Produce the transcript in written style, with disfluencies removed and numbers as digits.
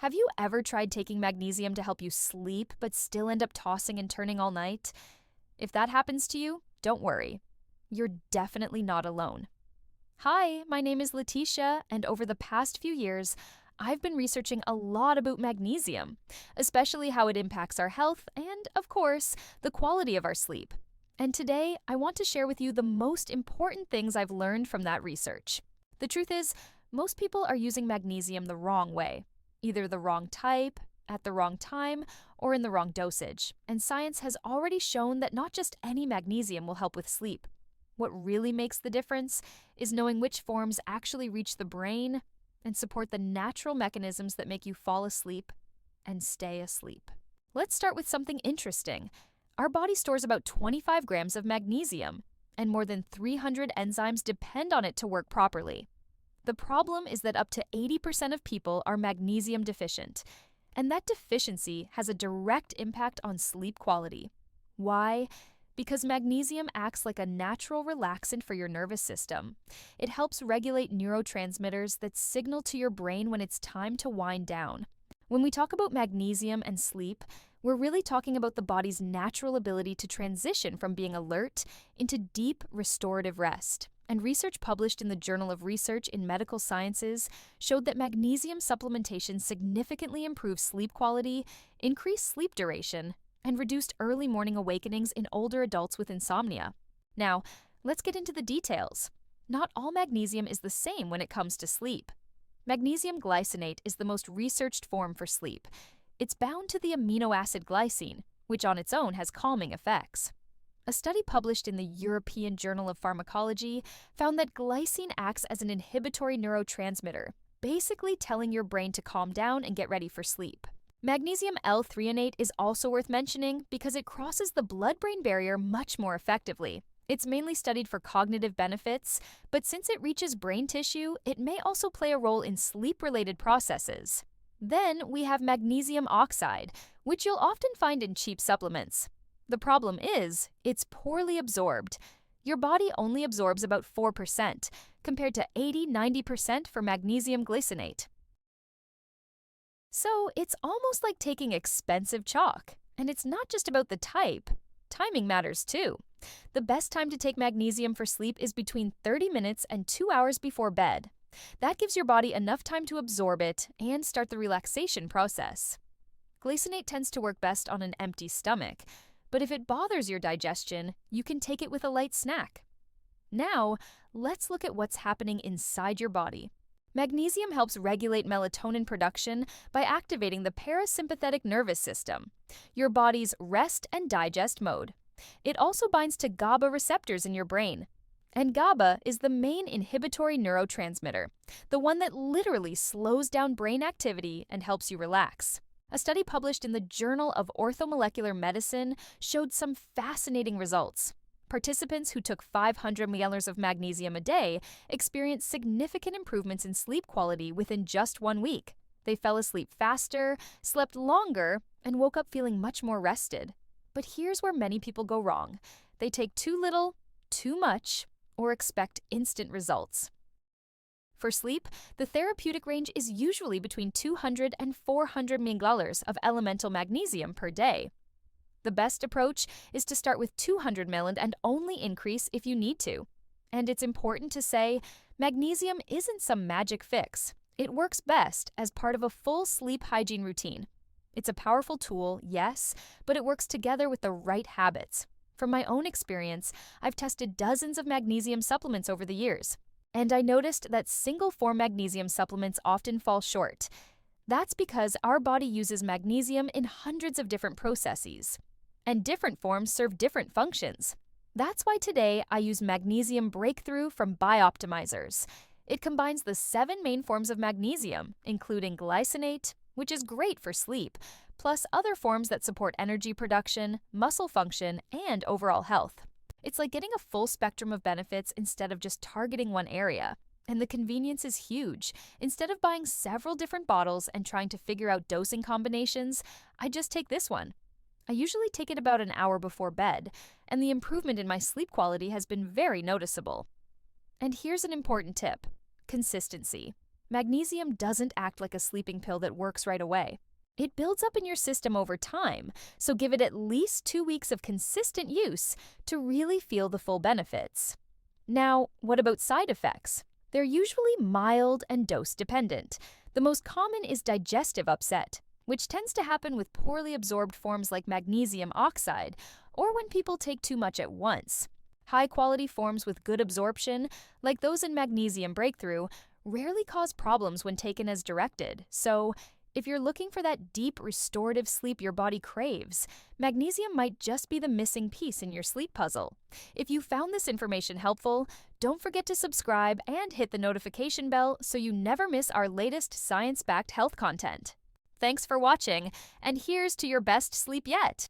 Have you ever tried taking magnesium to help you sleep but still end up tossing and turning all night? If that happens to you, don't worry. You're definitely not alone. Hi, my name is Letitia, and over the past few years, I've been researching a lot about magnesium, especially how it impacts our health and, of course, the quality of our sleep. And today, I want to share with you the most important things I've learned from that research. The truth is, most people are using magnesium the wrong way, either the wrong type, at the wrong time, or in the wrong dosage. And science has already shown that not just any magnesium will help with sleep. What really makes the difference is knowing which forms actually reach the brain and support the natural mechanisms that make you fall asleep and stay asleep. Let's start with something interesting. Our body stores about 25 grams of magnesium, and more than 300 enzymes depend on it to work properly. The problem is that up to 80% of people are magnesium deficient, and that deficiency has a direct impact on sleep quality. Why? Because magnesium acts like a natural relaxant for your nervous system. It helps regulate neurotransmitters that signal to your brain when it's time to wind down. When we talk about magnesium and sleep, we're really talking about the body's natural ability to transition from being alert into deep restorative rest. And research published in the Journal of Research in Medical Sciences showed that magnesium supplementation significantly improves sleep quality, increased sleep duration, and reduced early morning awakenings in older adults with insomnia. Now, let's get into the details. Not all magnesium is the same when it comes to sleep. Magnesium glycinate is the most researched form for sleep. It's bound to the amino acid glycine, which on its own has calming effects. A study published in the European Journal of Pharmacology found that glycine acts as an inhibitory neurotransmitter, basically telling your brain to calm down and get ready for sleep. Magnesium L-threonate is also worth mentioning because it crosses the blood-brain barrier much more effectively. It's mainly studied for cognitive benefits, but since it reaches brain tissue, it may also play a role in sleep-related processes. Then we have magnesium oxide, which you'll often find in cheap supplements. The problem is, it's poorly absorbed. Your body only absorbs about 4%, compared to 80–90% for magnesium glycinate. So it's almost like taking expensive chalk. And it's not just about the type. Timing matters too. The best time to take magnesium for sleep is between 30 minutes and 2 hours before bed. That gives your body enough time to absorb it and start the relaxation process. Glycinate tends to work best on an empty stomach, but if it bothers your digestion, you can take it with a light snack. Now, let's look at what's happening inside your body. Magnesium helps regulate melatonin production by activating the parasympathetic nervous system, your body's rest and digest mode. It also binds to GABA receptors in your brain. And GABA is the main inhibitory neurotransmitter, the one that literally slows down brain activity and helps you relax. A study published in the Journal of Orthomolecular Medicine showed some fascinating results. Participants who took 500 milliliters of magnesium a day experienced significant improvements in sleep quality within just 1 week. They fell asleep faster, slept longer, and woke up feeling much more rested. But here's where many people go wrong. They take too little, too much, or expect instant results. For sleep, the therapeutic range is usually between 200 and 400 milliliters of elemental magnesium per day. The best approach is to start with 200 ml and only increase if you need to. And it's important to say, magnesium isn't some magic fix. It works best as part of a full sleep hygiene routine. It's a powerful tool, yes, but it works together with the right habits. From my own experience, I've tested dozens of magnesium supplements over the years. And I noticed that single-form magnesium supplements often fall short. That's because our body uses magnesium in hundreds of different processes, and different forms serve different functions. That's why today I use Magnesium Breakthrough from Bioptimizers. It combines the 7 main forms of magnesium, including glycinate, which is great for sleep, plus other forms that support energy production, muscle function, and overall health. It's like getting a full spectrum of benefits instead of just targeting one area. And the convenience is huge. Instead of buying several different bottles and trying to figure out dosing combinations, I just take this one. I usually take it about an hour before bed, and the improvement in my sleep quality has been very noticeable. And here's an important tip: consistency. Magnesium doesn't act like a sleeping pill that works right away. It builds up in your system over time, so give it at least 2 weeks of consistent use to really feel the full benefits. Now, what about side effects? They're usually mild and dose dependent. The most common is digestive upset, which tends to happen with poorly absorbed forms like magnesium oxide or when people take too much at once. High-quality forms with good absorption, like those in Magnesium Breakthrough, rarely cause problems when taken as directed, so if you're looking for that deep, restorative sleep your body craves, magnesium might just be the missing piece in your sleep puzzle. If you found this information helpful, don't forget to subscribe and hit the notification bell so you never miss our latest science-backed health content. Thanks for watching, and here's to your best sleep yet!